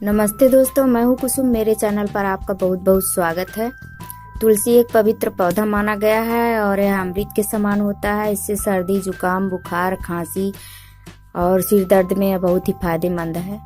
नमस्ते दोस्तों, मैं हूं कुसुम। मेरे चैनल पर आपका बहुत बहुत स्वागत है। तुलसी एक पवित्र पौधा माना गया है और यह अमृत के समान होता है। इससे सर्दी, जुकाम, बुखार, खांसी और सिर दर्द में यह बहुत ही फायदेमंद है।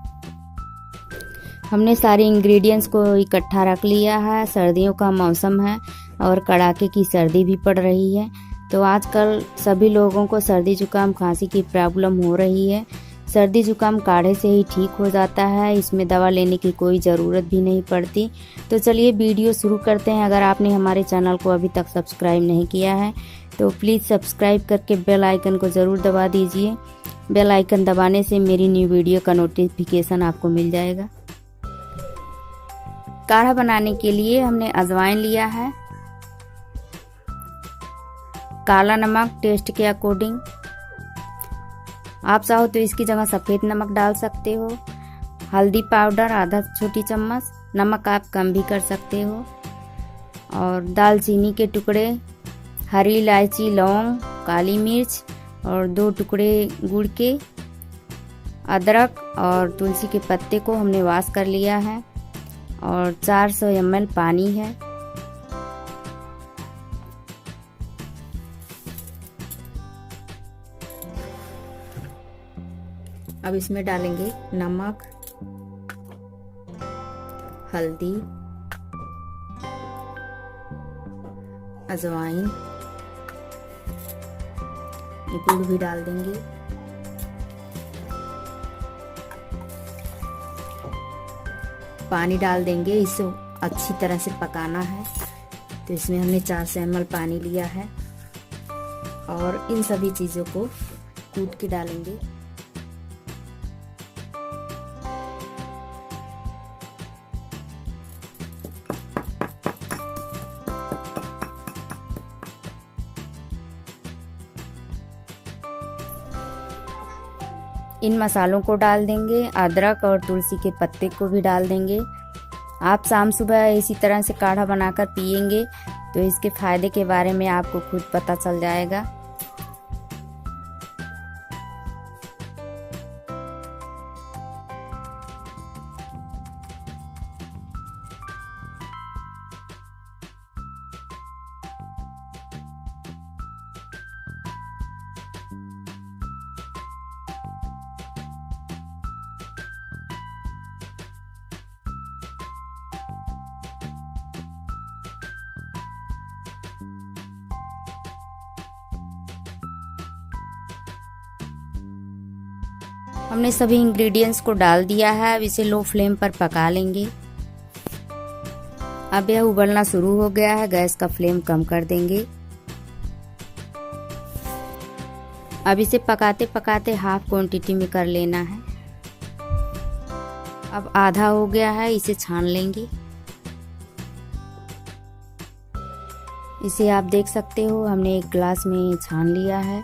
हमने सारे इंग्रेडिएंट्स को इकट्ठा रख लिया है। सर्दियों का मौसम है और कड़ाके की सर्दी भी पड़ रही है, तो आजकल सभी लोगों को सर्दी, जुकाम, खांसी की प्रॉब्लम हो रही है। सर्दी जुकाम काढ़े से ही ठीक हो जाता है, इसमें दवा लेने की कोई ज़रूरत भी नहीं पड़ती। तो चलिए वीडियो शुरू करते हैं। अगर आपने हमारे चैनल को अभी तक सब्सक्राइब नहीं किया है तो प्लीज़ सब्सक्राइब करके बेल आइकन को ज़रूर दबा दीजिए। बेल आइकन दबाने से मेरी न्यू वीडियो का नोटिफिकेशन आपको मिल जाएगा। काढ़ा बनाने के लिए हमने अजवाइन लिया है, काला नमक टेस्ट के अकॉर्डिंग, आप चाहो तो इसकी जगह सफ़ेद नमक डाल सकते हो। हल्दी पाउडर आधा छोटी चम्मच, नमक आप कम भी कर सकते हो। और दालचीनी के टुकड़े, हरी इलायची, लौंग, काली मिर्च और 2 टुकड़े गुड़ के। अदरक और तुलसी के पत्ते को हमने वॉश कर लिया है और 400 ml पानी है। अब इसमें डालेंगे नमक, हल्दी, अजवाइन, गुड़ भी डाल देंगे। पानी डाल देंगे, इसे अच्छी तरह से पकाना है। तो इसमें हमने 400 ml पानी लिया है और इन सभी चीज़ों को कूट के डालेंगे। इन मसालों को डाल देंगे, अदरक और तुलसी के पत्ते को भी डाल देंगे। आप शाम सुबह इसी तरह से काढ़ा बनाकर पिएंगे तो इसके फायदे के बारे में आपको खुद पता चल जाएगा। हमने सभी इंग्रेडिएंट्स को डाल दिया है। अब इसे लो फ्लेम पर पका लेंगे। अब यह उबलना शुरू हो गया है, गैस का फ्लेम कम कर देंगे। अब इसे पकाते पकाते हाफ क्वांटिटी में कर लेना है। अब आधा हो गया है, इसे छान लेंगे। इसे आप देख सकते हो, हमने एक गिलास में छान लिया है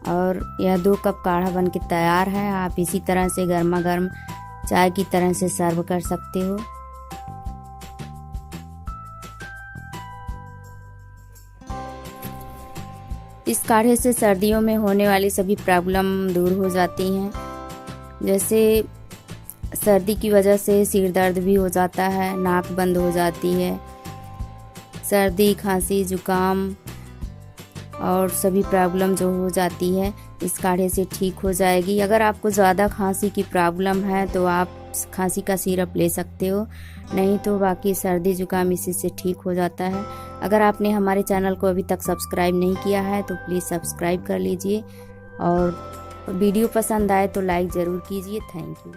और यह 2 कप काढ़ा बन के तैयार है। आप इसी तरह से गर्मा गर्म चाय की तरह से सर्व कर सकते हो। इस काढ़े से सर्दियों में होने वाली सभी प्रॉब्लम दूर हो जाती हैं। जैसे सर्दी की वजह से सिर दर्द भी हो जाता है, नाक बंद हो जाती है, सर्दी, खांसी, जुकाम और सभी प्रॉब्लम जो हो जाती है इस काढ़े से ठीक हो जाएगी। अगर आपको ज़्यादा खांसी की प्रॉब्लम है तो आप खांसी का सिरप ले सकते हो, नहीं तो बाकी सर्दी जुकाम इसी से ठीक हो जाता है। अगर आपने हमारे चैनल को अभी तक सब्सक्राइब नहीं किया है तो प्लीज़ सब्सक्राइब कर लीजिए और वीडियो पसंद आए तो लाइक ज़रूर कीजिए। Thank you.